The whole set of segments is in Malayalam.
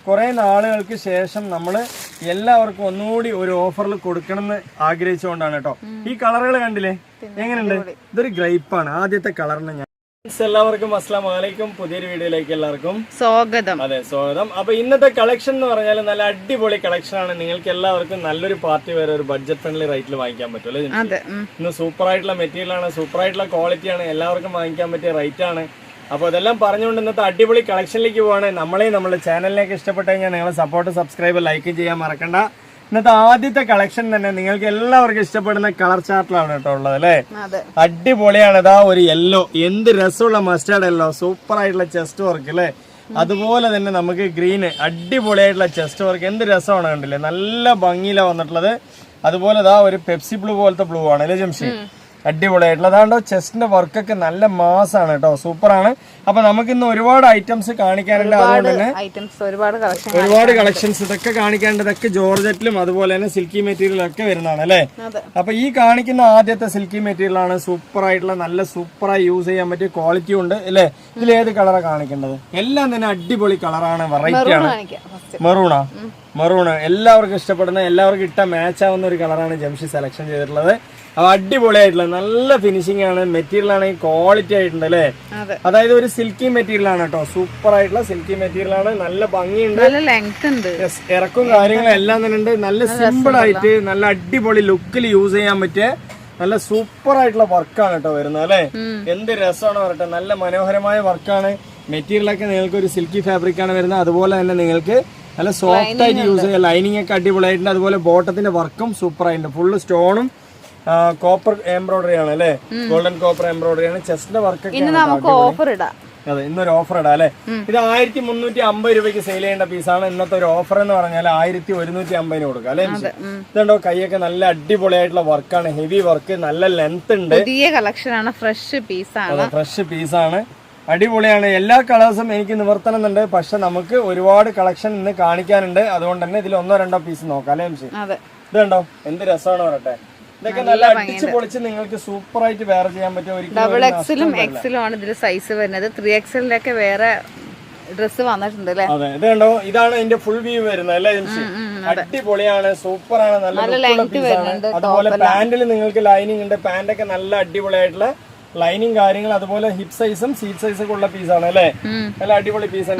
കുറെ നാളുകൾക്ക് ശേഷം നമ്മൾ എല്ലാവർക്കും ഒന്നുകൂടി ഒരു ഓഫറിൽ കൊടുക്കണം എന്ന് ആഗ്രഹിച്ചുകൊണ്ടാണ് കേട്ടോ. ഈ കളറുകൾ കണ്ടില്ലേ, എങ്ങനെയുണ്ട്? ഇതൊരു ഗ്രേപ്പാണ്, ആദ്യത്തെ കളറിന് ഞാൻ. എല്ലാവർക്കും അസ്സലാമു അലൈക്കും, പുതിയൊരു വീഡിയോയിലേക്ക് എല്ലാവർക്കും സ്വാഗതം. അതെ, സ്വാഗതം. അപ്പൊ ഇന്നത്തെ കളക്ഷൻ എന്ന് പറഞ്ഞാൽ നല്ല അടിപൊളി കളക്ഷൻ ആണ്. നിങ്ങൾക്ക് എല്ലാവർക്കും നല്ലൊരു പാർട്ടി വരെ ഒരു ബഡ്ജറ്റ് ഫ്രണ്ട്ലി റേറ്റിൽ വാങ്ങിക്കാൻ പറ്റും അല്ലേ? ഇന്ന് സൂപ്പർ ആയിട്ടുള്ള മെറ്റീരിയൽ ആണ്, സൂപ്പർ ആയിട്ടുള്ള ക്വാളിറ്റി ആണ്, എല്ലാവർക്കും വാങ്ങിക്കാൻ പറ്റിയ റേറ്റ് ആണ്. അപ്പോൾ ഇതെല്ലാം പറഞ്ഞുകൊണ്ട് ഇന്നത്തെ അടിപൊളി കളക്ഷനിലേക്ക് പോവാണ്. നമ്മുടെ ചാനലിലേക്ക് ഇഷ്ടപ്പെട്ടു കഴിഞ്ഞാൽ നിങ്ങൾ സപ്പോർട്ട്, സബ്സ്ക്രൈബ്, ലൈക്ക് ചെയ്യാൻ മറക്കണ്ട. ഇന്നത്തെ ആദ്യത്തെ കളക്ഷൻ തന്നെ നിങ്ങൾക്ക് എല്ലാവർക്കും ഇഷ്ടപ്പെടുന്ന കളർ ചാർട്ടിലാണ് കേട്ടോ ഉള്ളത് അല്ലേ? അടിപൊളിയാണ്. ഇതാ ഒരു യെല്ലോ, എന്ത് രസമുള്ള മസ്റ്റാർഡ് യെല്ലോ, സൂപ്പർ ആയിട്ടുള്ള ചെസ്റ്റ് വർക്ക് അല്ലേ? അതുപോലെ തന്നെ നമുക്ക് ഗ്രീന്, അടിപൊളിയായിട്ടുള്ള ചെസ്റ്റ് വർക്ക്, എന്ത് രസമാണ് കണ്ടില്ലേ? നല്ല ഭംഗിയിലാണ് വന്നിട്ടുള്ളത്. അതുപോലെ ഇതാ ഒരു പെപ്സി ബ്ലൂ പോലത്തെ ബ്ലൂ ആണ് അല്ലേ ജംഷി? അടിപൊളിയായിട്ടുള്ള അതാണ്ടോ, ചെസ്റ്റിന്റെ വർക്കൊക്കെ നല്ല മാസാണ് കേട്ടോ, സൂപ്പറാണ്. അപ്പൊ നമുക്ക് ഇന്ന് ഒരുപാട് ഐറ്റംസ് കാണിക്കാനുണ്ട്. അതുകൊണ്ട് തന്നെ ഒരുപാട് കളക്ഷൻസ് ഇതൊക്കെ കാണിക്കാനുണ്ട്. ഇതൊക്കെ ജോർജറ്റിലും അതുപോലെ തന്നെ സിൽക്കി മെറ്റീരിയലും ഒക്കെ വരുന്നതാണ് അല്ലേ? അപ്പൊ ഈ കാണിക്കുന്ന ആദ്യത്തെ സിൽക്കി മെറ്റീരിയൽ ആണ്, സൂപ്പർ ആയിട്ടുള്ള നല്ല സൂപ്പറായി യൂസ് ചെയ്യാൻ പറ്റിയ ക്വാളിറ്റി ഉണ്ട് അല്ലേ? ഇതിൽ ഏത് കളറാണ് കാണിക്കേണ്ടത്? എല്ലാം തന്നെ അടിപൊളി കളറാണ്, വെറൈറ്റി ആണ്. മെറൂണ് എല്ലാവർക്കും ഇഷ്ടപ്പെടുന്ന, എല്ലാവർക്കും ഇട്ട മാച്ച് ആവുന്ന ഒരു കളറാണ് ജംഷി സെലക്ഷൻ ചെയ്തിട്ടുള്ളത്. അപ്പൊ അടിപൊളിയായിട്ടുള്ള നല്ല ഫിനിഷിംഗ് ആണ്, മെറ്റീരിയൽ ആണെങ്കിൽ ക്വാളിറ്റി ആയിട്ടുണ്ട് അല്ലേ? അതായത് ഒരു സിൽക്കി മെറ്റീരിയൽ ആണ് കേട്ടോ, സൂപ്പർ ആയിട്ടുള്ള സിൽക്കി മെറ്റീരിയൽ ആണ്, നല്ല ഭംഗിയുണ്ട്, ഇറക്കും കാര്യങ്ങളും എല്ലാം തന്നെ ഉണ്ട്. നല്ല സിമ്പിൾ ആയിട്ട് നല്ല അടിപൊളി ലുക്കിൽ യൂസ് ചെയ്യാൻ പറ്റിയ നല്ല സൂപ്പർ ആയിട്ടുള്ള വർക്കാണ് കേട്ടോ വരുന്നത് അല്ലെ? എന്ത് രസമാണ് പറയട്ടെ, നല്ല മനോഹരമായ വർക്കാണ്. മെറ്റീരിയലൊക്കെ നിങ്ങൾക്ക് ഒരു സിൽക്കി ഫാബ്രിക് ആണ് വരുന്നത്. അതുപോലെ തന്നെ നിങ്ങൾക്ക് നല്ല സോഫ്റ്റ് ആയിട്ട് യൂസ് ചെയ്യാം, ലൈനിങ് ഒക്കെ അടിപൊളിയായിട്ടുണ്ട്. അതുപോലെ ബോട്ടത്തിന്റെ വർക്കും സൂപ്പർ ആയിട്ടുണ്ട്, ഫുള്ള് സ്റ്റോണും കോപ്പർ എംബ്രോയിഡറി ആണ് അല്ലെ? ഗോൾഡൻ കോപ്പർ എംബ്രോയിഡറി ആണ്. ചെസ്റ്റിന്റെ വർക്ക് അതെ, ഇന്നൊരു ഓഫർ ഇടാം അല്ലെ? ഇത് 1350 രൂപയ്ക്ക് സെയിൽ ചെയ്യേണ്ട പീസാണ്. ഇന്നത്തെ ഒരു ഓഫർ എന്ന് പറഞ്ഞാൽ 1150 കൊടുക്കാം അല്ലെ? ഇതുണ്ടോ, കൈയൊക്കെ നല്ല അടിപൊളിയായിട്ടുള്ള വർക്കാണ്, ഹെവി വർക്ക്, നല്ല ലെങ്ത് ഉണ്ട്, പുതിയ കളക്ഷൻ ആണ്, ഫ്രഷ് പീസാണ്, അടിപൊളിയാണ്. എല്ലാ കളേഴ്സും എനിക്ക് നിവർത്തണമെന്നുണ്ട്, പക്ഷെ നമുക്ക് ഒരുപാട് കളക്ഷൻ ഇന്ന് കാണിക്കാനുണ്ട്. അതുകൊണ്ട് തന്നെ ഇതിൽ 1-2 പീസ് നോക്കാം അല്ലേ? ഇതുണ്ടോ, എന്ത് രസമാണ് പറയട്ടെ. ഇതൊക്കെ നല്ല അടിച്ച് പൊളിച്ച് നിങ്ങൾക്ക് സൂപ്പർ ആയിട്ട് വേറെ ചെയ്യാൻ പറ്റും. ഡബിൾ എക്സലും എക്സലും ആണ് ഇതിൽ സൈസ് വരുന്നത്. 3XL വേറെ ഡ്രസ് വന്നിട്ടുണ്ട് അല്ലേ? അതെ, ഇത് കണ്ടോ, ഇതാണ് ഇതിന്റെ ഫുൾ വ്യൂ വരുന്നത് അല്ലേ? അടിപൊളിയാണ്, സൂപ്പറാണ്, നല്ല ലെങ്ത് വരുന്നുണ്ട്. അതുപോലെ പാന്റിൽ നിങ്ങൾക്ക് ലൈനിങ് ഉണ്ട്, പാന്റൊക്കെ നല്ല അടിപൊളിയായിട്ടുള്ള ലൈനിങ് കാര്യങ്ങൾ, അതുപോലെ ഹിപ്പ് സൈസും സീറ്റ് സൈസും ഉള്ള പീസാണ് അല്ലേ? നല്ല അടിപൊളി പീസാണ്.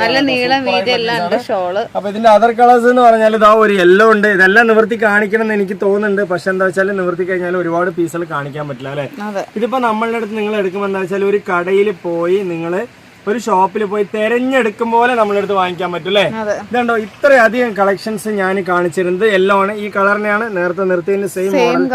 അപ്പൊ ഇതിന്റെ അതർ കളേഴ്സ് എന്ന് പറഞ്ഞാൽ ഇതാ ഒരു യെല്ലോ ഉണ്ട്. ഇതെല്ലാം നിവർത്തി കാണിക്കണം എന്ന് എനിക്ക് തോന്നുന്നുണ്ട്, പക്ഷെ എന്താ വെച്ചാൽ നിവർത്തി കഴിഞ്ഞാൽ ഒരുപാട് പീസുകൾ കാണിക്കാൻ പറ്റില്ല അല്ലെ? ഇതിപ്പോ നമ്മളുടെ അടുത്ത് നിങ്ങൾ എടുക്കുമ്പോൾ എന്താ വെച്ചാൽ ഒരു കടയിൽ പോയി നിങ്ങൾ ഒരു ഷോപ്പിൽ പോയി തെരഞ്ഞെടുക്കും പോലെ നമ്മളെടുത്ത് വാങ്ങിക്കാൻ പറ്റും അല്ലേ? ഇതുണ്ടോ, ഇത്രയധികം കളക്ഷൻസ് ഞാൻ കാണിച്ചിരുന്നത് യെല്ലോ ആണ്. ഈ കളറിനെയാണ് നേരത്തെ നിർത്തിയതിന്റെ സെയിം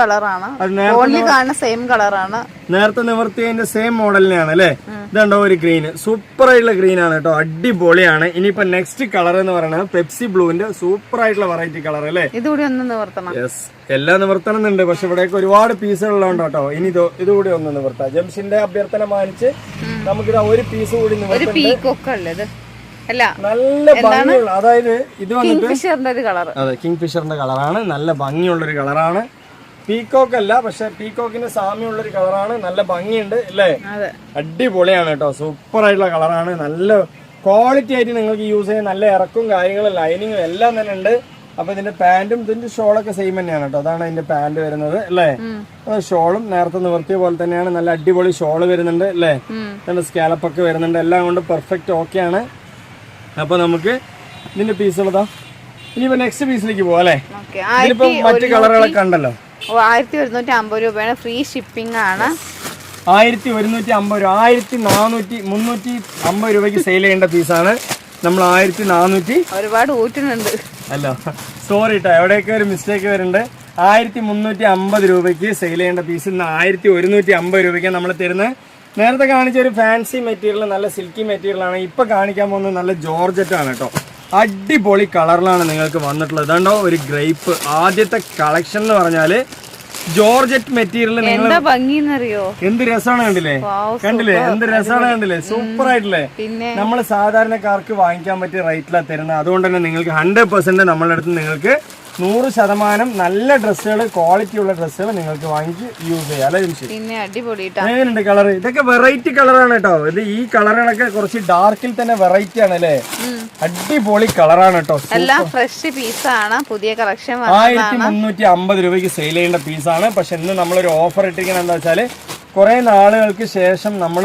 കളറാണ്, നേരത്തെ നിവർത്തിയതിന്റെ സെയിം മോഡലിനെയാണ് അല്ലെ? ഇതുണ്ടോ ഒരു ഗ്രീന്, സൂപ്പർ ആയിട്ടുള്ള ഗ്രീൻ ആണ് കേട്ടോ, അടിപൊളിയാണ്. ഇനിയിപ്പോ നെക്സ്റ്റ് കളർ എന്ന് പറയുന്നത് പെപ്സി ബ്ലൂവിന്റെ സൂപ്പർ ആയിട്ടുള്ള വെറൈറ്റി കളർ അല്ലേ? യെസ്, എല്ലാം നിവർത്തണമെന്നുണ്ട്, പക്ഷെ ഇവിടേക്ക് ഒരുപാട് പീസുകൾ ഉള്ളതുകൊണ്ട് കേട്ടോ ഇനി ഇതുകൂടി ഒന്ന് നിവർത്താം. ജംഷിന്റെ അഭ്യർത്ഥന മാനിച്ച് നമുക്കിത് ഒരു പീസ് കൂടി നല്ല ഭംഗിയുള്ള, അതായത് ഇത് വന്നിട്ട് അതെ കിങ് ഫിഷറിന്റെ കളറാണ്, നല്ല ഭംഗിയുള്ളൊരു കളറാണ്. പീകോക്ക് അല്ല, പക്ഷെ പീകോക്കിന് സാമ്യമുള്ളൊരു കളറാണ്, നല്ല ഭംഗിയുണ്ട് അല്ലേ? അടിപൊളിയാണ് കേട്ടോ, സൂപ്പർ ആയിട്ടുള്ള കളറാണ്, നല്ല ക്വാളിറ്റി ആയിട്ട് നിങ്ങൾക്ക് യൂസ് ചെയ്യാൻ, നല്ല ഇറക്കും കാര്യങ്ങളും ലൈനിങ്ങും എല്ലാം തന്നെ ഉണ്ട്. അപ്പൊ ഇതിന്റെ പാന്റും ഇതിന്റെ ഷോളൊക്കെ സെയിം തന്നെയാണ് കേട്ടോ, അതാണ് അതിന്റെ പാന്റ് വരുന്നത് അല്ലേ? ഷോളും നേരത്തെ നിവർത്തിയ പോലെ തന്നെയാണ്, നല്ല അടിപൊളി ഷോള് വരുന്നുണ്ട് അല്ലേ? നല്ല സ്കാലപ്പൊക്കെ വരുന്നുണ്ട്, എല്ലാം കൊണ്ട് പെർഫെക്റ്റ് ഓക്കെ ആണ്. അപ്പൊ നമുക്ക് ഇതിന്റെ പീസുള്ളതാ, ഇനിയിപ്പോ നെക്സ്റ്റ് പീസിലേക്ക് പോവാം അല്ലേ? ഇതിലിപ്പോ മറ്റു കളറുകളൊക്കെ ഉണ്ടല്ലോ. 1150 രൂപയാണ്, ഫ്രീ ഷിപ്പിംഗ് ആണ്. 1150 രൂപ, 350 രൂപയ്ക്ക് സെയിൽ ചെയ്യേണ്ട പീസാണ്. നമ്മൾ 1400 ഒരുപാട് ഊറ്റുന്നുണ്ട് അല്ല, സോറി കേട്ടോ, എവിടെയൊക്കെ ഒരു മിസ്റ്റേക്ക് വരുന്നുണ്ട്. 1350 രൂപയ്ക്ക് സെയിൽ ചെയ്യേണ്ട പീസ് ഇന്ന് 1150 രൂപയ്ക്ക് നമ്മൾ തരുന്നത്. നേരത്തെ കാണിച്ച ഒരു ഫാൻസി മെറ്റീരിയൽ, നല്ല സിൽക്കി മെറ്റീരിയൽ ആണ്. ഇപ്പൊ കാണിക്കാൻ പോകുന്നത് നല്ല ജോർജറ്റ് ആണ് കേട്ടോ, അടിപൊളി കളറിലാണ് നിങ്ങൾക്ക് വന്നിട്ടുള്ളത്. ഇതാണ്ടോ ഒരു ഗ്രേപ്പ്, ആദ്യത്തെ കളക്ഷൻ എന്ന് പറഞ്ഞാല് ജോർജറ്റ് മെറ്റീരിയൽ. നിങ്ങൾ എന്ത് രസമാണ് കണ്ടില്ലേ? എന്ത് രസമാണ് കണ്ടില്ലേ? സൂപ്പർ ആയിട്ടില്ലേ? നമ്മൾ സാധാരണക്കാർക്ക് വാങ്ങിക്കാൻ പറ്റിയ റേറ്റിലാണ് തരുന്നത്. അതുകൊണ്ട് തന്നെ നിങ്ങൾക്ക് 100% നമ്മളുടെ അടുത്ത് നിങ്ങൾക്ക് 100% നല്ല ഡ്രസ്സുകൾ, ക്വാളിറ്റി ഉള്ള ഡ്രസ്സുകൾ നിങ്ങൾക്ക് വാങ്ങിച്ച് യൂസ് ചെയ്യാം അല്ലെ ജിംഷി? പിന്നെ അടിപൊളി എങ്ങനെയുണ്ട് കളർ? ഇതൊക്കെ വെറൈറ്റി കളറാണ് കേട്ടോ. ഇത് ഈ കളറുകളൊക്കെ കുറച്ച് ഡാർക്കിൽ തന്നെ വെറൈറ്റി ആണ് അല്ലേ? അടിപൊളി കളറാണ് കേട്ടോ. എല്ലാം ഫ്രഷ് പീസാണ്, പുതിയ കളക്ഷൻ. 1350 രൂപയ്ക്ക് സെയിൽ ചെയ്യേണ്ട പീസാണ്. പക്ഷെ ഇന്ന് നമ്മളൊരു ഓഫർ ഇട്ടിരിക്കുന്നത് എന്താ വെച്ചാല്, കുറെ നാളുകൾക്ക് ശേഷം നമ്മൾ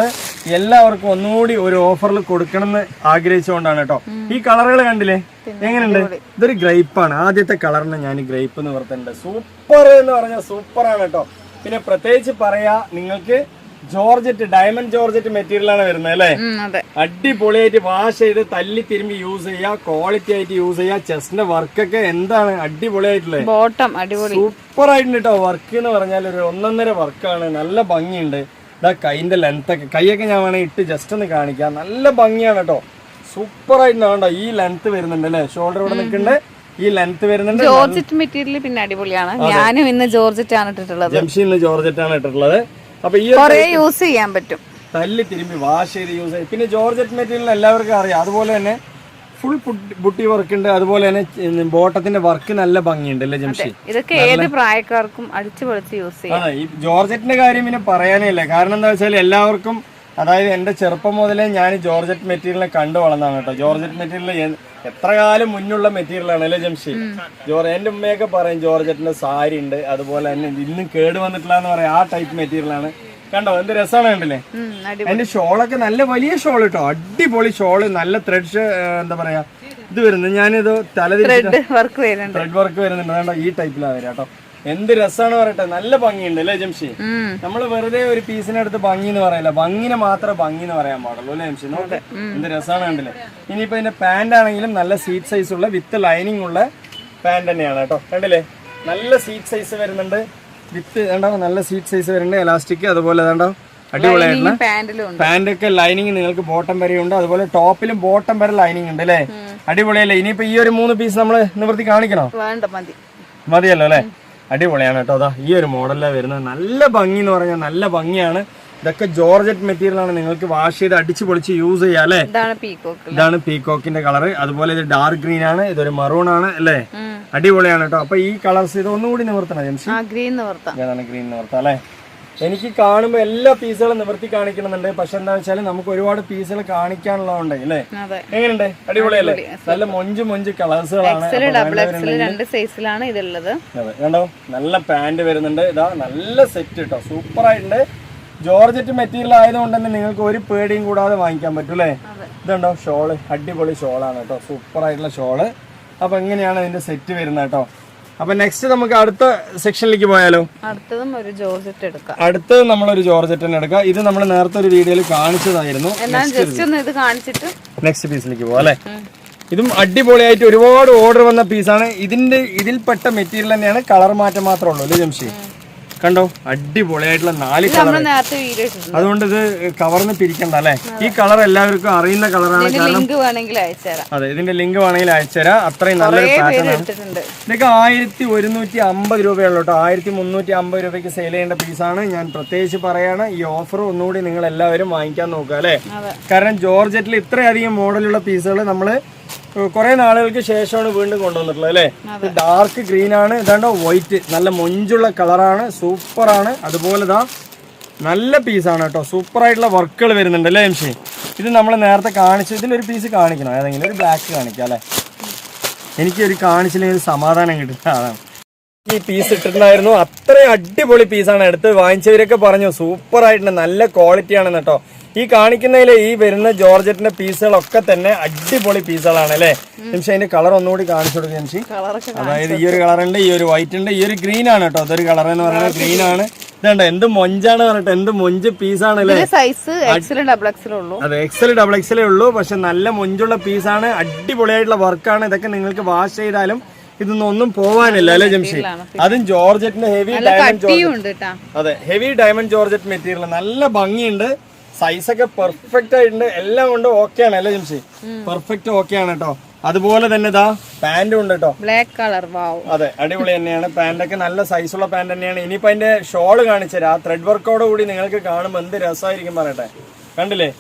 എല്ലാവർക്കും ഒന്നുകൂടി ഒരു ഓഫറിൽ കൊടുക്കണം എന്ന് ആഗ്രഹിച്ചുകൊണ്ടാണ് കേട്ടോ. ഈ കളറുകൾ കണ്ടില്ലേ, എങ്ങനെയുണ്ട്? ഇതൊരു ഗ്രേപ്പാണ്. ആദ്യത്തെ കളറിന് ഞാൻ ഗ്രേപ്പ് എന്ന് പറഞ്ഞിട്ടുണ്ട്. സൂപ്പർ എന്ന് പറഞ്ഞാൽ സൂപ്പറാണ് കേട്ടോ. പിന്നെ പ്രത്യേകിച്ച് പറയാ, നിങ്ങൾക്ക് ജോർജറ്റ്, ഡയമണ്ട് ജോർജറ്റ് മെറ്റീരിയൽ ആണ് വരുന്നത് അല്ലേ? അടിപൊളിയായിട്ട് വാഷ് ചെയ്ത് തല്ലി തിരുമ്പി യൂസ് ചെയ്യാ, ക്വാളിറ്റി ആയിട്ട് യൂസ് ചെയ്യാ. ചെസ്റ്റിന്റെ വർക്കൊക്കെ എന്താണ് അടിപൊളിയായിട്ടുള്ളത്, സൂപ്പർ ആയിട്ടുണ്ട് കേട്ടോ. വർക്ക് എന്ന് പറഞ്ഞാൽ ഒരു 1.5 വർക്കാണ്. നല്ല ഭംഗിയുണ്ട്. ഇതാ കൈന്റെ ലെങ്ത് ഒക്കെ, കൈയൊക്കെ ഞാൻ വേണമെങ്കിൽ ഇട്ട് ജസ്റ്റ് ഒന്ന് കാണിക്കാം. നല്ല ഭംഗിയാണ് കേട്ടോ. സൂപ്പർ ആയിട്ടുണ്ട് കേട്ടോ. ഈ ലെങ്ത് വരുന്നുണ്ട് അല്ലേ, ഷോൾഡർ ഇവിടെ നിൽക്കുന്നുണ്ട്. ഈ ലെങ്ത് വരുന്നുണ്ട്. ജോർജറ്റ് മെറ്റീരിയൽ പിന്നെ അടിപൊളിയാണ്. ഞാനും ഇന്ന് ജോർജറ്റ് ആണ് ഇട്ടിട്ടുള്ളത്. ജംഷി ഇന്ന് ജോർജറ്റ് ആണ് ഇട്ടിട്ടുള്ളത്. അപ്പൊ ഈ യൂസ് ചെയ്യാൻ പറ്റും, തല്ലി തിരുമ്പി വാഷ് ചെയ്ത് യൂസ് ചെയ്യും. പിന്നെ ജോർജറ്റ് മെറ്റീരിയൽ എല്ലാവർക്കും അറിയാം. അതുപോലെ തന്നെ ഫുൾ ബുട്ടി വർക്ക് ഉണ്ട്. അതുപോലെ തന്നെ ബോട്ടത്തിന്റെ വർക്ക് നല്ല ഭംഗിയുണ്ട് അല്ലേ ജംഷി? ഇതൊക്കെ ഏത് പ്രായക്കാർക്കും അടിച്ചു പൊളിച്ച് യൂസ് ചെയ്യാം. ഈ ജോർജറ്റിന്റെ കാര്യം പിന്നെ പറയാനേ ഇല്ല. കാരണം എന്താ വെച്ചാൽ എല്ലാവർക്കും, അതായത് എന്റെ ചെറുപ്പം മുതലേ ഞാൻ ജോർജറ്റ് മെറ്റീരിയലിനെ കണ്ടു വളർന്നതാണ് കേട്ടോ. ജോർജറ്റ് മെറ്റീരിയൽ എത്ര കാലം മുന്നുള്ള മെറ്റീരിയൽ ആണ് അല്ലേ ജംഷി? എന്റെ ഉമ്മയൊക്കെ പറയും ജോർജറ്റിന്റെ സാരി ഉണ്ട്, അതുപോലെ തന്നെ ഇന്നും കേട് വന്നിട്ടില്ല എന്ന് പറയാം. ആ ടൈപ്പ് മെറ്റീരിയൽ ആണ്. കണ്ടോ എന്ത് രസമാണ് കണ്ടില്ലേ? അതിന്റെ ഷോളൊക്കെ നല്ല വലിയ ഷോൾ കേട്ടോ. അടിപൊളി ഷോള്, നല്ല ത്രെഡ് എന്താ പറയാ ഇത് വരുന്നത്. ഞാനിത് ത്രെഡ് വർക്ക് വരുന്നുണ്ട് കേട്ടോ. ഈ ടൈപ്പിലാണ് വരിക കേട്ടോ. എന്ത് രസമാണ് പറയട്ടെ, നല്ല ഭംഗിയുണ്ട് അല്ലേ ജംഷി? നമ്മൾ വെറുതെ ഒരു പീസിനടുത്ത് ഭംഗി എന്ന് പറയില്ല, ഭംഗിനെ മാത്രമേ ഭംഗി എന്ന് പറയാൻ പാടുള്ളൂ അല്ലേ ജംഷി? നോക്ക് എന്ത് രസമാണ് കണ്ടില്ലേ? ഇനിയിപ്പോ ഇതിന്റെ പാന്റ് ആണെങ്കിലും നല്ല സീറ്റ് സൈസ് ഉള്ള വിത്ത് ലൈനിങ് ഉള്ള പാന്റ് തന്നെയാണ് കേട്ടോ. കണ്ടില്ലേ, നല്ല സീറ്റ് സൈസ് വരുന്നുണ്ട്. വിത്ത് കണ്ടോ, നല്ല സീറ്റ് സൈസ് വരുന്നുണ്ട്. എലാസ്റ്റിക് അതുപോലെ കണ്ടോ അടിപൊളിയായിട്ടുള്ള പാന്റൊക്കെ ലൈനിങ് നിങ്ങൾക്ക് ബോട്ടം വരെയുണ്ട്. അതുപോലെ ടോപ്പിലും ബോട്ടം വരെ ലൈനിങ് ഉണ്ട് അല്ലേ? അടിപൊളിയല്ലേ? ഇനിയിപ്പോ ഈ ഒരു 3 പീസ് നമ്മള് നിവർത്തി കാണിക്കണോ? മതിയല്ലോ അല്ലേ? അടിപൊളിയാണ് കേട്ടോ. അതാ ഈ ഒരു മോഡലിലാണ് വരുന്നത്. നല്ല ഭംഗി എന്ന് പറഞ്ഞാൽ നല്ല ഭംഗിയാണ്. ഇതൊക്കെ ജോർജറ്റ് മെറ്റീരിയൽ ആണ്. നിങ്ങൾക്ക് വാഷ് ചെയ്ത് അടിച്ചു പൊളിച്ച് യൂസ് ചെയ്യാം അല്ലേ? ഇതാണ് പീകോക്കിന്റെ കളർ. അതുപോലെ ഇത് ഡാർക്ക് ഗ്രീൻ ആണ്, ഇതൊരു മറൂൺ ആണ് അല്ലേ? അടിപൊളിയാണ് കേട്ടോ. അപ്പൊ ഈ കളേഴ്സ് ഇത് ഒന്നുകൂടി നിവർത്തണം ജംഷി. ഗ്രീൻ നിവർത്താം അല്ലേ? എനിക്ക് കാണുമ്പോൾ എല്ലാ പീസുകളും നിവർത്തി കാണിക്കണമെന്നുണ്ട്. പക്ഷെ എന്താ വെച്ചാൽ നമുക്ക് ഒരുപാട് പീസുകൾ കാണിക്കാനുള്ളതുണ്ട് അല്ലേ? എങ്ങനെയുണ്ട്? അടിപൊളിയല്ലേ? നല്ല മൊഞ്ച് കളേഴ്സുകളാണ്. കണ്ടോ, നല്ല പാന്റ് വരുന്നുണ്ട്. ഇതാ നല്ല സെറ്റ് കേട്ടോ, സൂപ്പർ ആയിട്ടുണ്ട്. ജോർജറ്റ് മെറ്റീരിയൽ ആയതുകൊണ്ട് തന്നെ നിങ്ങൾക്ക് ഒരു പേടിയും കൂടാതെ വാങ്ങിക്കാൻ പറ്റും അല്ലേ? ഇതുണ്ടോ ഷോള്, അടിപൊളി ഷോളാണ് കേട്ടോ, സൂപ്പർ ആയിട്ടുള്ള ഷോള്. അപ്പൊ എങ്ങനെയാണ് ഇതിന്റെ സെറ്റ് വരുന്നത് കേട്ടോ. അപ്പൊ നെക്സ്റ്റ് നമുക്ക് അടുത്ത സെക്ഷനിലേക്ക് പോയാലോ? അടുത്തത് നമ്മളൊരു ജോർജറ്റ് തന്നെ എടുക്കാം. ഇത് നമ്മൾ നേരത്തെ ഒരു വീഡിയോയിൽ കാണിച്ചതായിരുന്നു. നെക്സ്റ്റ് പീസിലേക്ക് പോവാം അല്ലെ? ഇതും അടിപൊളിയായിട്ട് ഒരുപാട് ഓർഡർ വന്ന പീസാണ്. ഇതിൽപ്പെട്ട മെറ്റീരിയൽ തന്നെയാണ്, കളർ മാറ്റം മാത്രമേ ഉള്ളൂ അല്ലേ ജംഷി? കണ്ടോ, അടിപൊളിയായിട്ടുള്ള 4 കളർ. അതുകൊണ്ട് ഇത് കവർന്ന് പിരിക്കണ്ട അല്ലെ? ഈ കളർ എല്ലാവർക്കും അറിയുന്ന കളറാണ്. അതെ, ഇതിന്റെ ലിങ്ക് വേണമെങ്കിൽ അയച്ചുതരാം. അത്രയും നല്ലൊരു പാറ്റേൺ ആണ്. ഇതൊക്കെ 1150 രൂപയുള്ളൂ കേട്ടോ. 1350 രൂപയ്ക്ക് സെയിൽ ചെയ്യേണ്ട പീസാണ്. ഞാൻ പ്രത്യേകിച്ച് പറയാണ്, ഈ ഓഫർ ഒന്നുകൂടി നിങ്ങൾ എല്ലാവരും വാങ്ങിക്കാൻ നോക്കുക അല്ലെ? കാരണം ജോർജറ്റിൽ ഇത്രയധികം മോഡലുള്ള പീസുകൾ നമ്മള് കുറെ നാളുകൾക്ക് ശേഷമാണ് വീണ്ടും കൊണ്ടുവന്നിട്ടുള്ളത് അല്ലേ? ഡാർക്ക് ഗ്രീൻ ആണ്. ഇതാണ്ടോ വൈറ്റ്, നല്ല മൊഞ്ചുള്ള കളറാണ്, സൂപ്പറാണ്. അതുപോലെ ഇതാ നല്ല പീസാണ് കേട്ടോ. സൂപ്പർ ആയിട്ടുള്ള വർക്കുകൾ വരുന്നുണ്ട് അല്ലേ ജംഷി? ഇത് നമ്മൾ നേരത്തെ കാണിച്ചു. ഇതിലൊരു പീസ് കാണിക്കണം, ഏതെങ്കിലും ഒരു ബ്ലാക്ക് കാണിക്കാം അല്ലേ? എനിക്കൊരു കാണിച്ചില്ലെങ്കിൽ ഒരു സമാധാനം കിട്ടും. അതാണ് ഈ പീസ് ഇട്ടിട്ടുണ്ടായിരുന്നു. അത്രയും അടിപൊളി പീസാണ്. എടുത്ത് വാങ്ങിച്ചവരൊക്കെ പറഞ്ഞു സൂപ്പർ ആയിട്ടുണ്ട്, നല്ല ക്വാളിറ്റി ആണെന്ന് കേട്ടോ. ഈ കാണിക്കുന്നതിൽ ഈ വരുന്ന ജോർജറ്റിന്റെ പീസുകളൊക്കെ തന്നെ അടിപൊളി പീസുകളാണ് അല്ലേ ജംഷി? അതിന്റെ കളർ ഒന്നുകൂടി കാണിച്ചു കൊടുക്കും ജംഷി. അതായത് ഈ ഒരു കളർ ഉണ്ട്, ഈ ഒരു വൈറ്റ് ഉണ്ട്, ഈ ഒരു ഗ്രീൻ ആണ് കേട്ടോ. അതൊരു കളർ എന്ന് പറയുന്നത് ഗ്രീൻ ആണ്. ഇതുണ്ട് എന്ത് മൊഞ്ചാണ് പറഞ്ഞിട്ട്, എന്ത് മൊഞ്ച് പീസാണ് അല്ലേ? അതെ, XL XXL ഉള്ളൂ. പക്ഷെ നല്ല മൊഞ്ചുള്ള പീസാണ്, അടിപൊളിയായിട്ടുള്ള വർക്കാണ്. ഇതൊക്കെ നിങ്ങൾക്ക് വാഷ് ചെയ്താലും ഇതൊന്നും ഒന്നും പോവാനില്ല അല്ലെ ജംഷി? അതും ജോർജറ്റിന്റെ ഹെവി ഡയമണ്ട് ജോർജറ്റ്. അതെ, ഹെവി ഡയമണ്ട് ജോർജറ്റ് മെറ്റീരിയൽ. നല്ല ഭംഗിയുണ്ട്, സൈസൊക്കെ പെർഫെക്റ്റ് ആയിട്ടുണ്ട്. എല്ലാം കൊണ്ട് ഓക്കെ ആണ് അല്ലേ ജംഷി? പെർഫെക്റ്റ് ഓക്കെ ആണ് കേട്ടോ. അതുപോലെ തന്നെ ഇതാ പാന്റും ഉണ്ട് കേട്ടോ, ബ്ലാക്ക് കളർ. അതെ, അടിപൊളി തന്നെയാണ്. പാന്റൊക്കെ നല്ല സൈസുള്ള പാന്റ് തന്നെയാണ്. ഇനിയിപ്പോ അതിന്റെ ഷോള് കാണിച്ചുതരാം. ആ ത്രെഡ് വർക്കോട് കൂടി നിങ്ങൾക്ക് കാണുമ്പോൾ എന്ത് രസമായിരിക്കും പറയട്ടെ. കണ്ടില്ലേ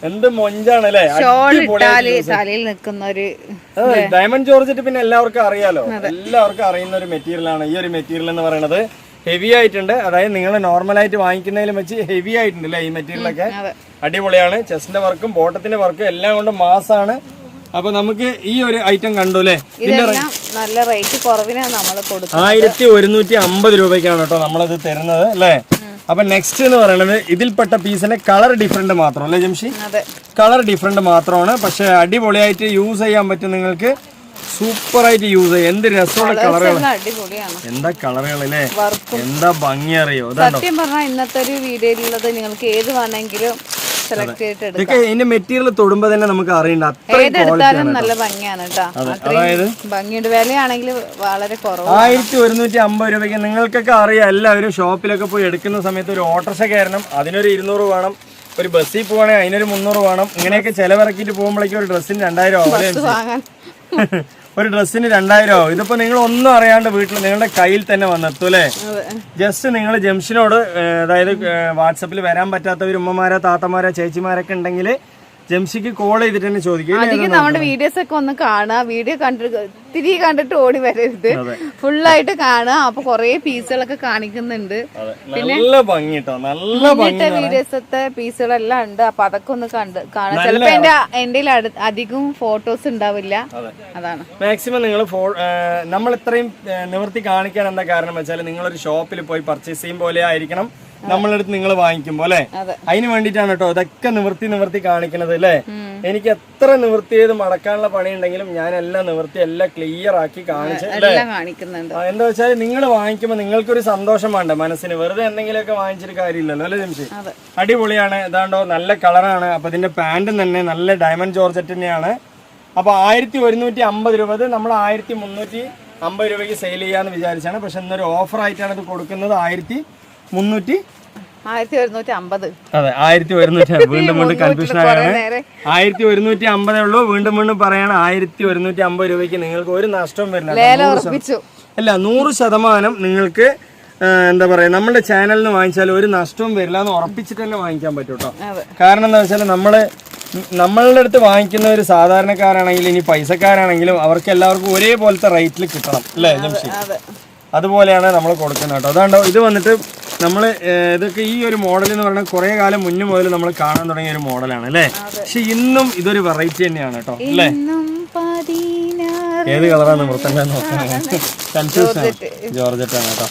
എന്ത് മൊഞ്ചാണ് അല്ലേ? ഷോൾ ഇട്ടാല് തലയിൽ നിൽക്കുന്ന ഒരു ഡയമണ്ട് ജോർജറ്റ് പിന്നെ എല്ലാവർക്കും അറിയാലോ, എല്ലാവർക്കും അറിയുന്ന ഒരു മെറ്റീരിയൽ ആണ് ഈ ഒരു മെറ്റീരിയൽ എന്ന് പറയുന്നത്. ഹെവി ആയിട്ടുണ്ട്, അതായത് നിങ്ങൾ നോർമലായിട്ട് വാങ്ങിക്കുന്നതിലും വെച്ച് ഹെവി ആയിട്ടുണ്ട് അല്ലേ ഈ മെറ്റീരിയലൊക്കെ. അടിപൊളിയാണ്. ചെസ്റ്റിന്റെ വർക്കും ബോട്ടത്തിന്റെ വർക്കും എല്ലാം കൊണ്ട് മാസാണ്. അപ്പൊ നമുക്ക് ഈ ഒരു ഐറ്റം കണ്ടു അല്ലേ, നല്ല റേറ്റ് കുറവിനാണ് നമ്മൾ കൊടുക്കുന്നത്. 1150 രൂപയ്ക്കാണ് കേട്ടോ നമ്മളത് തരുന്നത് അല്ലേ. അപ്പൊ നെക്സ്റ്റ് എന്ന് പറയുന്നത് ഇതിൽപ്പെട്ട പീസിന്റെ കളർ ഡിഫറെന്റ് മാത്രം അല്ലേ ജംഷി? കളർ ഡിഫറെന്റ് മാത്രമാണ്, പക്ഷെ അടിപൊളിയായിട്ട് യൂസ് ചെയ്യാൻ പറ്റും നിങ്ങൾക്ക്. സൂപ്പർ ആയിട്ട് യൂസ് ചെയ്യാം. എന്ത് രസമുള്ള കളറുകൾ, എന്താ കളറുകൾ അല്ലേ, എന്താ ഭംഗി അറിയോ. സത്യം പറഞ്ഞാൽ ഇന്നത്തെ ഒരു വീഡിയോയിലുള്ളത് നിങ്ങൾക്ക് ഏത് വേണമെങ്കിലും സെലക്ട് ചെയ്തിട്ട് ഇതൊക്കെ ഇതിന്റെ മെറ്റീരിയൽ തൊടുമ്പോ തന്നെ നമുക്ക് അറിയണ്ട, ഏതെടുത്താലും നല്ല ഭംഗിയാണ് കേട്ടോ. അതായത് ഭംഗിയുടെ വിലയാണെങ്കിൽ വളരെ കുറവ്. 1150 രൂപയ്ക്ക് നിങ്ങൾക്കൊക്കെ അറിയാം. എല്ലാവരും ഷോപ്പിലൊക്കെ പോയി എടുക്കുന്ന സമയത്ത് ഒരു ഓട്ടോറിക്ഷ കയറണം, അതിനൊരു 200 വേണം, ഒരു ബസ്സിൽ പോവാണെങ്കിൽ അതിനൊരു 300 വേണം. ഇങ്ങനെയൊക്കെ ചെലവിറക്കിയിട്ട് പോകുമ്പോഴേക്കും ഒരു ഡ്രസ്സിന് 2000 ആവും. ഒരു ഡ്രസ്സിന് 2000 ആവും. ഇതിപ്പോ നിങ്ങൾ ഒന്നും അറിയാണ്ട് വീട്ടിൽ നിങ്ങളുടെ കയ്യിൽ തന്നെ വന്നെത്തും അല്ലേ. ജസ്റ്റ് നിങ്ങൾ ജംഷനോട്, അതായത് വാട്സപ്പിൽ വരാൻ പറ്റാത്തവർ ഉമ്മമാരോ താത്തമാരോ ചേച്ചിമാരൊക്കെ ഉണ്ടെങ്കിൽ ജംഷിക്ക് കോൾ ചെയ്തിട്ട് തന്നെ ചോദിക്കും. അധികം നമ്മുടെ വീഡിയോസ് ഒക്കെ ഒന്ന് കാണുക, വീഡിയോ കണ്ടിട്ട് തിരികെ കണ്ടിട്ട് ഓടി വരരുത്, ഫുള്ളായിട്ട് കാണുക. അപ്പൊ കൊറേ പീസുകളൊക്കെ കാണിക്കുന്നുണ്ട്, നല്ല ഭംഗി നല്ല ഭംഗി വീഡിയോസത്തെ പീസുകളെല്ലാം ഉണ്ട്. അപ്പൊ അതൊക്കെ ഒന്ന് കാണാം. ചിലപ്പോ എന്റെ അധികം ഫോട്ടോസ് ഉണ്ടാവില്ല, അതാണ്. മാക്സിമം നിങ്ങൾ നമ്മൾ ഇത്രയും നിവർത്തി കാണിക്കാൻ എന്താ കാരണം വെച്ചാൽ നിങ്ങളൊരു ഷോപ്പിൽ പോയി പർച്ചേസ് ചെയ്യും പോലെ ആയിരിക്കണം നമ്മളടുത്ത് നിങ്ങൾ വാങ്ങിക്കുമ്പോ അല്ലെ. അതിന് വേണ്ടിട്ടാണ് കേട്ടോ ഇതൊക്കെ നിവർത്തി കാണിക്കണത് അല്ലേ. എനിക്ക് എത്ര നിവർത്തി ചെയ്ത് മടക്കാനുള്ള പണി ഉണ്ടെങ്കിലും ഞാൻ എല്ലാം നിവർത്തി എല്ലാം ക്ലിയർ ആക്കി കാണിച്ച് എന്താ വെച്ചാൽ നിങ്ങൾ വാങ്ങിക്കുമ്പോ നിങ്ങൾക്കൊരു സന്തോഷം വേണ്ട മനസ്സിന്. വെറുതെ എന്തെങ്കിലുമൊക്കെ വാങ്ങിച്ചിട്ട് കാര്യമില്ലല്ലോ അല്ലെ ജംഷി. അടിപൊളിയാണ്. ഇതാണ്ടോ നല്ല കളറാണ്. അപ്പൊ ഇതിന്റെ പാന്റും തന്നെ നല്ല ഡയമണ്ട് ജോർജറ്റ് തന്നെയാണ്. അപ്പൊ 1150 രൂപ നമ്മൾ 1350 രൂപയ്ക്ക് സെയിൽ ചെയ്യാന്ന് വിചാരിച്ചാണ്. പക്ഷെ ഇന്നൊരു ഓഫർ ആയിട്ടാണ് ഇത് കൊടുക്കുന്നത്. 1150. അതെ 1150. വീണ്ടും കൺഫ്യൂഷൻ ആയാണ്. 1150 ഉള്ളൂ. വീണ്ടും പറയാണ് 1150 രൂപയ്ക്ക് നിങ്ങൾക്ക് ഒരു നഷ്ടവും വരില്ല. അല്ല 100% നിങ്ങൾക്ക് എന്താ പറയാ നമ്മുടെ ചാനലിൽ നിന്ന് വാങ്ങിച്ചാൽ ഒരു നഷ്ടവും വരില്ല എന്ന് ഉറപ്പിച്ചിട്ട് തന്നെ വാങ്ങിക്കാൻ പറ്റും കേട്ടോ. കാരണം എന്താ വെച്ചാൽ നമ്മളുടെ അടുത്ത് വാങ്ങിക്കുന്ന ഒരു സാധാരണക്കാരാണെങ്കിലും ഇനി പൈസക്കാരാണെങ്കിലും അവർക്ക് എല്ലാവർക്കും ഒരേപോലത്തെ റേറ്റിൽ കിട്ടണം അല്ലേ ജംഷി? അതുപോലെയാണ് നമ്മൾ കൊടുക്കുന്നത് കേട്ടോ. അതാണ്ടോ ഇത് വന്നിട്ട് നമ്മൾ ഇതൊക്കെ ഈ ഒരു മോഡൽ എന്ന് പറഞ്ഞാൽ കുറെ കാലം മുന്നേ മുതൽ നമ്മൾ കാണാൻ തുടങ്ങിയ ഒരു മോഡലാണ് അല്ലേ. പക്ഷെ ഇന്നും ഇതൊരു വെറൈറ്റി തന്നെയാണ് കേട്ടോ അല്ലേ. ഏത് കളറാണ് വൃത്തം നോക്കുന്നത്? കൺഫ്യൂഷൻ. ജോർജറ്റ് ആണ് കേട്ടോ.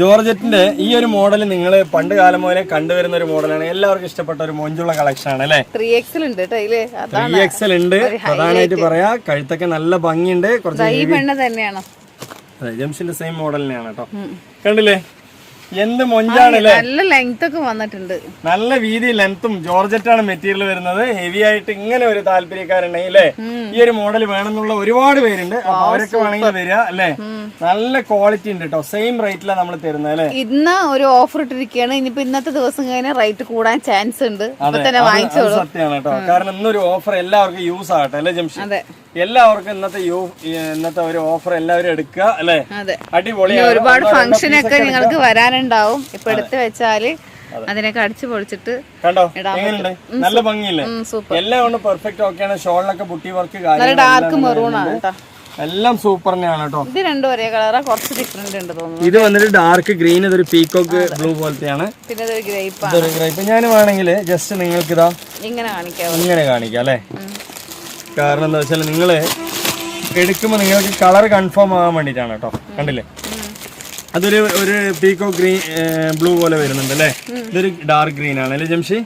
ജോർജറ്റിന്റെ ഈ ഒരു മോഡൽ നിങ്ങൾ പണ്ട് കാലം മുതലേ കണ്ടുവരുന്ന ഒരു മോഡലാണ്. എല്ലാവർക്കും ഇഷ്ടപ്പെട്ട ഒരു മൊഞ്ചുള്ള കളക്ഷൻ ആണ് അല്ലേ. 3XL ഉണ്ട്. 3XL ഉണ്ട്. പ്രധാനമായിട്ട് പറയാ കഴുത്തൊക്കെ നല്ല ഭംഗിയുണ്ട്. കുറച്ച് അതെ ജംഷിന്റെ സെയിം മോഡൽ തന്നെയാണ് കേട്ടോ. കണ്ടില്ലേ എന്ത് മൊഞ്ചാണല്ലേ. നല്ല ലെങ്ത് ഒക്കെ വന്നിട്ടുണ്ട്. നല്ല വീതി ലെങ്ത്തും ജോർജറ്റാണ് മെറ്റീരിയൽ വരുന്നത്. ഹെവി ആയിട്ട് ഇങ്ങനെ ഒരു താല്പര്യക്കാരുണ്ടെങ്കിൽ അല്ലേ ഈ ഒരു മോഡൽ വേണമെന്നുള്ള ഒരുപാട് പേരുണ്ട്. അപ്പൊ അവരൊക്കെ വേണമെങ്കിൽ വരിക അല്ലേ. നല്ല ക്വാളിറ്റി ഉണ്ട് കേട്ടോ. സെയിം റേറ്റിലാണ് നമ്മൾ തരുന്നത് അല്ലേ. ഇന്ന് ഒരു ഓഫർ ഇട്ടിരിക്കുകയാണ്. ഇനിയിപ്പോ ഇന്നത്തെ ദിവസം കഴിഞ്ഞാൽ റേറ്റ് കൂടാൻ ചാൻസ് ഉണ്ട്. സത്യമാണ് കേട്ടോ. കാരണം ഇന്നൊരു ഓഫർ എല്ലാവർക്കും യൂസ് ആകട്ടെ അല്ലേ ജംഷി. എല്ലാവർക്കും ഇന്നത്തെ ഒരു ഓഫർ എല്ലാവരും എടുക്കുക അല്ലെ. അടിപൊളി. ഒരുപാട് ഫംഗ്ഷൻ ഒക്കെ നിങ്ങൾക്ക് വരാനുണ്ടാവും. ഇപ്പൊ എടുത്ത് വെച്ചാല് അതിനൊക്കെ അടിച്ചു പൊളിച്ചിട്ട് കണ്ടോ എങ്ങനെയുണ്ട്. നല്ല ഭംഗിയില്ലേ. എല്ലാം കൊണ്ട് പെർഫെക്റ്റ് ഓക്കെയാണ്. ഷോളിനൊക്കെ ബുട്ടി വർക്ക് ഡാർക്ക് മെറൂൺ ആണ് കേട്ടോ. എല്ലാം സൂപ്പർ തന്നെയാണ് കേട്ടോ. ഇത് രണ്ടും ഒരേ കളറാ, കുറച്ച് ഡിഫറെന്റ് ഉണ്ട് തോന്നുന്നു. ഇത് വന്നിട്ട് ഡാർക്ക് ഗ്രീൻ, ഇതൊരു പീകോക്ക് ബ്ലൂ പോലത്തെയാണ്. പിന്നെ ഇതൊരു ഗ്രേപ്പ്. ഞാൻ വേണമെങ്കിൽ ജസ്റ്റ് നിങ്ങൾക്ക് ഇതാ ഇങ്ങനെ കാണിക്കാം അല്ലെ. കാരണം എന്താ വെച്ചാൽ നിങ്ങൾ എടുക്കുമ്പോൾ നിങ്ങൾക്ക് കളർ കൺഫേം ആകാൻ വേണ്ടിയിട്ടാണ് കേട്ടോ. കണ്ടില്ലേ അതൊരു പീക്കോ ഗ്രീൻ ബ്ലൂ പോലെ വരുന്നുണ്ട് അല്ലേ. ഇതൊരു ഡാർക്ക് ഗ്രീൻ ആണ് അല്ലേ ജംഷി.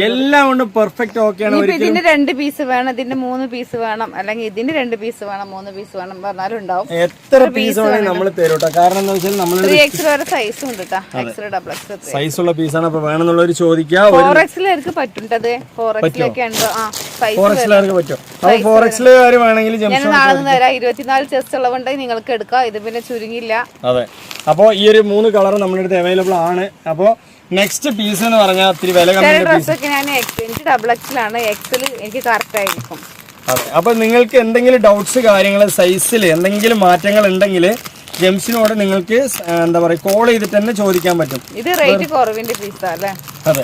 എല്ലാം കൊണ്ട് പെർഫെക്റ്റ് ഓക്കെയാണ്. ഇതിന്റെ 2 പീസ് വേണം, ഇതിന്റെ 3 പീസ് വേണം, അല്ലെങ്കിൽ ഇതിന്റെ 2 പീസ് വേണം, 3 പീസ് വേണം പറഞ്ഞാലും ഉണ്ടാവും. എത്ര പീസ് വേണമെങ്കിൽ നമ്മൾ തരും കേട്ടോ. കാരണം എന്താ വെച്ചാൽ നമ്മൾ 3XL വരെ സൈസും ഉണ്ട് കേട്ടോ. XL ഡബിൾ XL സൈസുള്ള പീസാണ്. അപ്പൊ വേണമെന്നുള്ളവർ ചോദിക്കുക. 4XL പറ്റുണ്ടത്. 4XL ഒക്കെ ഉണ്ട്. 4XL പറ്റും. അപ്പൊ 4XL വേണമെങ്കിൽ ഞാൻ നാളെ തരാം. 24 ചെസ്റ്റ് ഉള്ളതുണ്ടെങ്കിൽ നിങ്ങൾക്ക് എടുക്കാം. ഇത് പിന്നെ ചുരുങ്ങില്ല. അതെ. അപ്പോൾ ഈ ഒരു 3 കളർ നമ്മുടെ അടുത്ത് അവൈലബിൾ ആണ്. അപ്പോൾ നെക്സ്റ്റ് പീസ് എന്ന് പറഞ്ഞാൽ ഒത്തിരി വില ഡ്രസ്സൊക്കെ ഞാൻ എനിക്ക് ഡബിൾ XL ആണ്. XL എനിക്ക് കറക്റ്റ് ആയിരിക്കും. അതെ. അപ്പൊ നിങ്ങൾക്ക് എന്തെങ്കിലും ഡൗട്ട്സ് കാര്യങ്ങൾ സൈസിൽ എന്തെങ്കിലും മാറ്റങ്ങൾ ഉണ്ടെങ്കിൽ ജംസിനോട് നിങ്ങൾക്ക് എന്താ പറയുക കോൾ ചെയ്തിട്ട് തന്നെ ചോദിക്കാൻ പറ്റും. ഇത് റേറ്റ് കുറവിന്റെ പീസാ അല്ലേ. അതെ.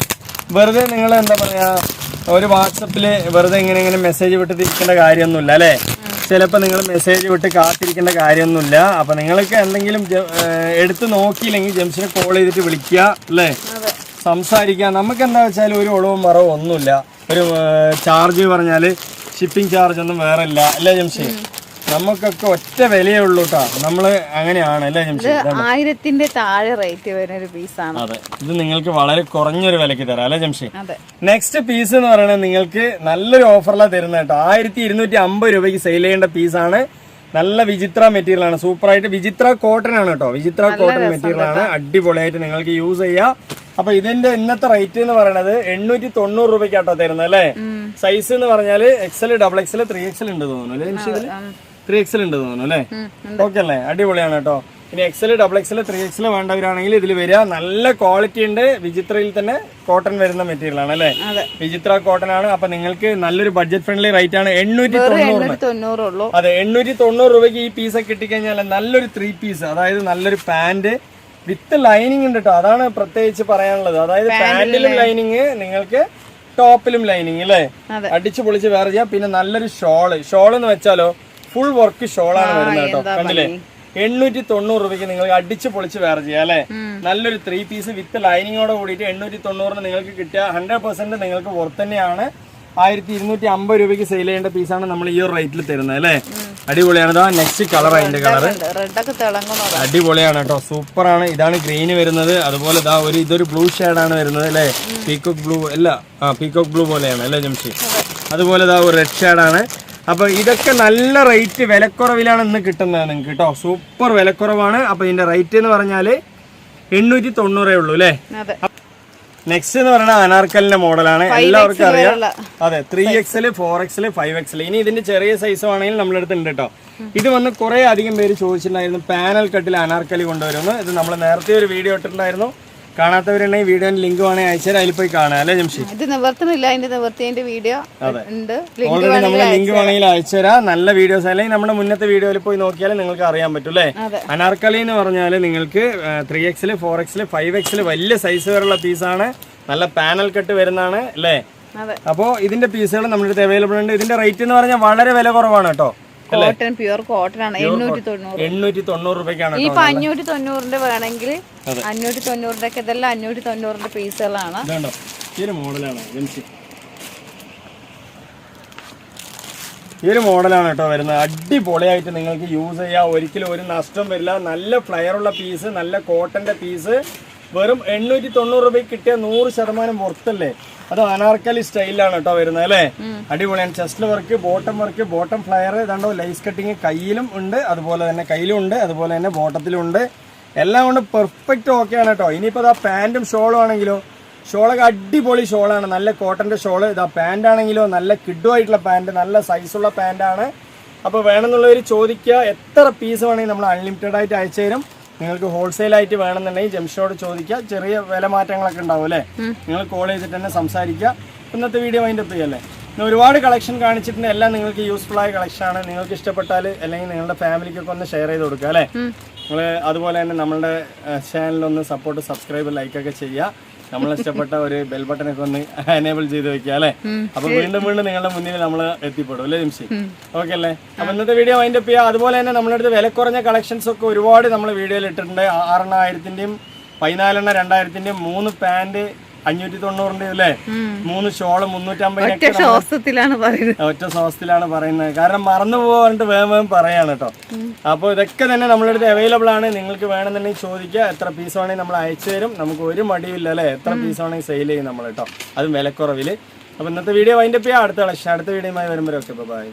വെറുതെ നിങ്ങൾ എന്താ പറയാ ഒരു വാട്സപ്പിൽ വെറുതെ ഇങ്ങനെ മെസ്സേജ് വിട്ട് തിരിക്കേണ്ട കാര്യമൊന്നുമില്ല അല്ലേ? ചിലപ്പോൾ നിങ്ങൾ മെസ്സേജ് വിട്ട് കാത്തിരിക്കേണ്ട കാര്യമൊന്നുമില്ല. അപ്പം നിങ്ങൾക്ക് എന്തെങ്കിലും എടുത്ത് നോക്കിയില്ലെങ്കിൽ ജംഷനെ കോൾ ചെയ്തിട്ട് വിളിക്കുക അല്ലേ, സംസാരിക്കുക. നമുക്ക് എന്താ വെച്ചാൽ ഒരു ഒളവും മറവും ഒന്നുമില്ല. ഒരു ചാർജ് പറഞ്ഞാൽ ഷിപ്പിംഗ് ചാർജ് ഒന്നും വേറെ ഇല്ല അല്ലേ ജംഷി? നമുക്കൊക്കെ ഒറ്റ വിലയേ ഉള്ളൂ കേട്ടോ. നമ്മള് അങ്ങനെയാണ് അല്ലേ ജംഷി? 1000-ന്റെ താഴെ റേറ്റ് വരുന്ന ഒരു പീസാണ്. അതെ, ഇത് നിങ്ങൾക്ക് വളരെ കുറഞ്ഞൊരു വിലക്ക് തരാം അല്ലേ ജംഷി? നെക്സ്റ്റ് പീസ് എന്ന് പറയുന്നത് നിങ്ങൾക്ക് നല്ലൊരു ഓഫറിലാണ് തരുന്നത് കേട്ടോ. 1250 രൂപയ്ക്ക് സെയിൽ ചെയ്യേണ്ട പീസാണ്. നല്ല വിചിത്ര മെറ്റീരിയൽ ആണ്, സൂപ്പർ ആയിട്ട്. വിചിത്ര കോട്ടൺ ആണ് കേട്ടോ, വിചിത്ര കോട്ടൺ മെറ്റീരിയൽ ആണ്. അടിപൊളിയായിട്ട് നിങ്ങൾക്ക് യൂസ് ചെയ്യാം. അപ്പൊ ഇതിന്റെ ഇന്നത്തെ റേറ്റ് എന്ന് പറയുന്നത് 890 രൂപയ്ക്കാട്ടോ തരുന്നത് അല്ലേ? സൈസ് എന്ന് പറഞ്ഞാല് XL, XXL, 3XL ഉണ്ട് തോന്നുന്നു അല്ലേ? 3XL ഉണ്ട് തോന്നുന്നു അല്ലേ? ഓക്കെ അല്ലേ? അടിപൊളിയാണ് കേട്ടോ. ഇനി XL, XXL, 3XL വേണ്ടവരാണെങ്കിൽ ഇതിൽ വരിക. നല്ല ക്വാളിറ്റി ഉണ്ട്. വിചിത്രയിൽ തന്നെ കോട്ടൺ വരുന്ന മെറ്റീരിയൽ ആണ് അല്ലേ? വിചിത്ര കോട്ടൺ ആണ്. അപ്പൊ നിങ്ങൾക്ക് നല്ലൊരു ബഡ്ജറ്റ് ഫ്രണ്ട്ലി റേറ്റ് ആണ്. 890. അതെ, 890 രൂപയ്ക്ക് ഈ പീസ് കിട്ടിക്കഴിഞ്ഞാൽ നല്ലൊരു 3 പീസ്, അതായത് നല്ലൊരു പാന്റ് വിത്ത് ലൈനിങ് ഉണ്ട് കേട്ടോ. അതാണ് പ്രത്യേകിച്ച് പറയാനുള്ളത്. അതായത് പാന്റിലും ലൈനിങ്, നിങ്ങൾക്ക് ടോപ്പിലും ലൈനിങ് അല്ലേ? അടിച്ചു പൊളിച്ച് വേറെ ചെയ്യാം. പിന്നെ നല്ലൊരു ഷോൾ എന്ന് വെച്ചാലോ ഫുൾ വർക്ക് ഷോളാണ് വരുന്നത് കേട്ടോ. കണ്ടില്ലേ? 890 രൂപയ്ക്ക് നിങ്ങൾക്ക് അടിച്ച് പൊളിച്ച് വേറെ ചെയ്യാം അല്ലെ? നല്ലൊരു 3 പീസ് വിത്ത് ലൈനിങ്ങോടെ കൂടിയിട്ട് 890 നിങ്ങൾക്ക് കിട്ടുക. 100% നിങ്ങൾക്ക് പുറത്ത് തന്നെയാണ്. 1250 രൂപയ്ക്ക് സെയിൽ ചെയ്യേണ്ട പീസാണ് നമ്മൾ ഈ ഒരു റേറ്റിൽ തരുന്നത് അല്ലേ? അടിപൊളിയാണ്. ഇതാ നെക്സ്റ്റ് കളർ, അതിന്റെ കളർ അടിപൊളിയാണ് കേട്ടോ, സൂപ്പറാണ്. ഇതാണ് ഗ്രീന് വരുന്നത്. അതുപോലെ ഇതാ ഇതൊരു ബ്ലൂ ഷെയ്ഡാണ് വരുന്നത് അല്ലേ? പീകോക്ക് ബ്ലൂ അല്ല, പീകോക്ക് ബ്ലൂ പോലെയാണ് അല്ലേ ജംഷി? അതുപോലെ ഇതാ ഒരു റെഡ് ഷെയ്ഡാണ്. അപ്പൊ ഇതൊക്കെ നല്ല റേറ്റ്, വിലക്കുറവിലാണ് ഇന്ന് കിട്ടുന്നത് നിങ്ങൾക്ക് കേട്ടോ. സൂപ്പർ വിലക്കുറവാണ്. അപ്പൊ ഇതിന്റെ റേറ്റ് എന്ന് പറഞ്ഞാല് 890 ഉള്ളൂ അല്ലേ? നെക്സ്റ്റ് എന്ന് പറയുന്നത് അനാർക്കലിന്റെ മോഡലാണ്. എല്ലാവർക്കും അറിയാം. അതെ, 3XL, 4XL, 5XL. ഇനി ഇതിന്റെ ചെറിയ സൈസ് ആണെങ്കിൽ നമ്മുടെ അടുത്ത് ഉണ്ട് കേട്ടോ. ഇത് വന്ന് കുറെ അധികം പേര് ചോദിച്ചിട്ടുണ്ടായിരുന്നു പാനൽ കട്ടിൽ അനാർക്കലി കൊണ്ടുവരുന്നു. ഇത് നമ്മൾ നേരത്തെ ഒരു വീഡിയോ ഇട്ടിട്ടുണ്ടായിരുന്നു. കാണാത്തവരുണ്ടെങ്കിൽ വീഡിയോന്റെ ലിങ്ക് വേണമെങ്കിൽ അയച്ചാൽ അതിൽ പോയി കാണാം അല്ലേ ജംഷി? ഇത് നിവർത്തുന്നില്ല, അതിന്റെ നിവർത്തിയതിന്റെ വീഡിയോ ഉണ്ട്. ഓൾറെഡി നമ്മൾ ലിങ്ക് വേണമെങ്കിൽ അയച്ചുതരാം. നല്ല വീഡിയോസ് അല്ലെങ്കിൽ നമ്മുടെ മുന്നത്തെ വീഡിയോയിൽ പോയി നോക്കിയാൽ നിങ്ങൾക്ക് അറിയാൻ പറ്റും അല്ലേ? അനാർക്കലി എന്ന് പറഞ്ഞാൽ നിങ്ങൾക്ക് 3XL, 4XL, 5XL വലിയ സൈസ് വരെയുള്ള പീസാണ്. നല്ല പാനൽ കട്ട് വരുന്നതാണ് അല്ലേ? അപ്പോൾ ഇതിന്റെ പീസുകൾ നമ്മുടെ അടുത്ത് അവൈലബിൾ ഉണ്ട്. ഇതിന്റെ റേറ്റ് എന്ന് പറഞ്ഞാൽ വളരെ വില കുറവാണ് കേട്ടോ. കോട്ടൺ, പ്യൂർ കോട്ടൺ ആണ്. 890 രൂപയ്ക്കാണ്. ഈ 590 വേണമെങ്കിൽ 590 ഇതെല്ലാം 590 പീസുകളാണ്. ഈ ഒരു മോഡലാണ് ഈ ഒരു മോഡലാണ് കേട്ടോ വരുന്നത്. അടിപൊളിയായിട്ട് നിങ്ങൾക്ക് യൂസ് ചെയ്യാം. ഒരിക്കലും ഒരു നഷ്ടം വരില്ല. നല്ല ഫ്ലയറുള്ള പീസ്, നല്ല കോട്ടന്റെ പീസ്. വെറും 890 രൂപയ്ക്ക് കിട്ടിയ 100% പുറത്തല്ലേ? അത് അനാർക്കലി സ്റ്റൈലാണ് കേട്ടോ വരുന്നത് അല്ലേ? അടിപൊളിയാണ്. ചെസ്റ്റ് വർക്ക്, ബോട്ടം ഫ്ലയർ, ഇതാണ്ടോ ലൈസ് കട്ടിങ് കയ്യിലും ഉണ്ട്, അതുപോലെ തന്നെ കയ്യിലും ഉണ്ട്, അതുപോലെ തന്നെ ബോട്ടത്തിലും ഉണ്ട്. എല്ലാം കൊണ്ട് പെർഫെക്റ്റ് ഓക്കെയാണ് കേട്ടോ. ഇനിയിപ്പോൾ ഇതാ പാന്റും ഷോളും ആണെങ്കിലോ, ഷോളൊക്കെ അടിപൊളി ഷോളാണ്. നല്ല കോട്ടന്റെ ഷോള്. ഇതാ പാന്റ് ആണെങ്കിലോ നല്ല കിഡുമായിട്ടുള്ള പാന്റ്, നല്ല സൈസുള്ള പാന്റാണ്. അപ്പോൾ വേണമെന്നുള്ളവർ ചോദിക്കുക. എത്ര പീസ് വേണമെങ്കിൽ നമ്മൾ അൺലിമിറ്റഡ് ആയിട്ട് അയച്ചു തരും. നിങ്ങൾക്ക് ഹോൾസെയിൽ ആയിട്ട് വേണമെന്നുണ്ടെങ്കിൽ ജംഷനോട് ചോദിക്കുക. ചെറിയ വില മാറ്റങ്ങളൊക്കെ ഉണ്ടാവും അല്ലേ? നിങ്ങൾ കോൾ ചെയ്തിട്ട് തന്നെ സംസാരിക്കുക. ഇന്നത്തെ വീഡിയോ അതിൻ്റെ ചെയ്യല്ലേ? ഒരുപാട് കളക്ഷൻ കാണിച്ചിട്ടുണ്ട്. എല്ലാം നിങ്ങൾക്ക് യൂസ്ഫുൾ ആയ കളക്ഷനാണ്. നിങ്ങൾക്ക് ഇഷ്ടപ്പെട്ടാൽ അല്ലെങ്കിൽ നിങ്ങളുടെ ഫാമിലിക്കൊക്കെ ഒന്ന് ഷെയർ ചെയ്ത് കൊടുക്കുക അല്ലേ? നിങ്ങൾ അതുപോലെ തന്നെ നമ്മളുടെ ചാനലൊന്ന് സബ്സ്ക്രൈബ്, ലൈക്കൊക്കെ ചെയ്യുക. നമ്മൾ ഇഷ്ടപ്പെട്ട ഒരു ബെൽ ബട്ടൺ ഒക്കെ ഒന്ന് എനേബിൾ ചെയ്ത് വെക്കുക അല്ലേ? അപ്പൊ വീണ്ടും നിങ്ങളുടെ മുന്നിൽ നമ്മൾ എത്തിപ്പെടും അല്ലേ ജംഷി? ഓക്കെ അല്ലേ? അപ്പൊ ഇന്നത്തെ വീഡിയോ വൈൻഡ് അപ്പ് ചെയ്യുക. അതുപോലെ തന്നെ നമ്മുടെ അടുത്ത് വില കുറഞ്ഞ കളക്ഷൻസ് ഒക്കെ ഒരുപാട് നമ്മൾ വീഡിയോയിൽ ഇട്ടിട്ടുണ്ട്. 6000-ന്റെയും 14 2000-ന്റെയും 3 പാന്റ് 590 അല്ലേ? 3 ഷോള് 350. ഒറ്റ ശ്വാസത്തിലാണ് പറയുന്നത്. കാരണം മറന്നു പോകാണ്ട് വേഗം പറയാണ് കേട്ടോ. അപ്പോൾ ഇതൊക്കെ തന്നെ നമ്മുടെ അടുത്ത് അവൈലബിൾ ആണ്. നിങ്ങൾക്ക് വേണമെന്നുണ്ടെങ്കിൽ ചോദിക്കുക. എത്ര പീസ് വേണമെങ്കിൽ നമ്മൾ അയച്ചു തരും. നമുക്ക് ഒരു മടിയില്ല അല്ലേ? എത്ര പീസ് വേണമെങ്കിൽ സെയിൽ ചെയ്യും നമ്മൾ കേട്ടോ, അതും വിലക്കുറവിൽ. അപ്പോൾ ഇന്നത്തെ വീഡിയോ വൈൻഡ് അപ്പ് ചെയ്യാം. അടുത്ത വീഡിയോയുമായി വരുമ്പോഴൊക്കെ ബൈ.